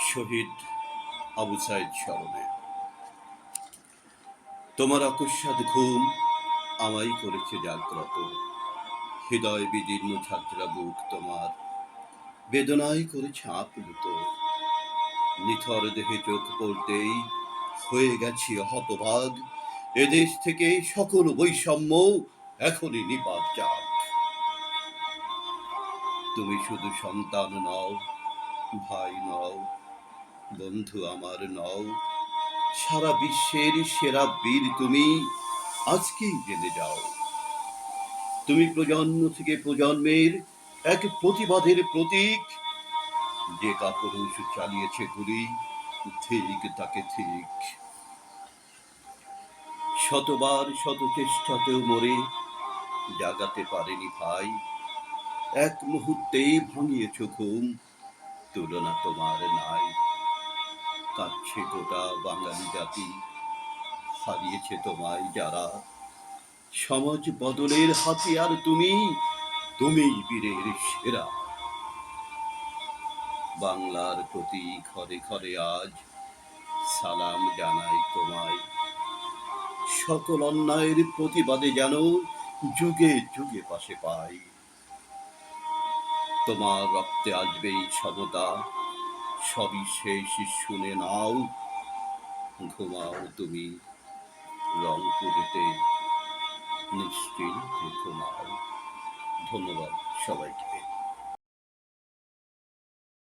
শহীদ আবু সাইদ স্মরণে। তোমার অকস্মাৎ ঘুম আমায় করেছে জাগ্রত। হৃদয় বিদীর্ণ ঝাঁঝরা বুক তোমার বেদনায় করেছে আপ্লুত। নিথর দেহে চোখ পড়তেই হয়ে গেছি হতভাগ। এদেশ থেকে সকল বৈষম্য এখনই নিপাত যাক। তুমি শুধু সন্তান নও, ভাই নও, বন্ধু আমার নও, সারা বিশ্বের সেরা বীর তুমি আজকেই জেনে যাও। তুমি প্রজন্ম থেকে প্রজন্মের এক প্রতিবাদের প্রতীক। যে কাপুরুষ চালিয়েছে গুলি, ঠিক তাকে ঠিক। শতবার শত চেষ্টাতেও মরে জাগাতে পারেনি ভাই। এক মুহূর্তেই ভাঙিয়েছ ঘুম, তুলনা তোমার নাই। কাঁদছে গোটা বাঙালি জাতি, হারিয়েছে তোমায় যারা। সমাজ বদলের হাতিয়ার তুমি, তুমিই বীরের সেরা। বাংলার প্রতি ঘরে ঘরে আজ সালাম জানাই তোমায়। সকল অন্যায়ের প্রতিবাদে যেন যুগে যুগে পাশে পাই। তোমার রক্তে আসবেই সমতা, সবই শেষ শুনে নাও। ঘুমাও তুমি রংপুরেতে, নিশ্চিন্তে ঘুমাও। ধন্যবাদ সবাইকে।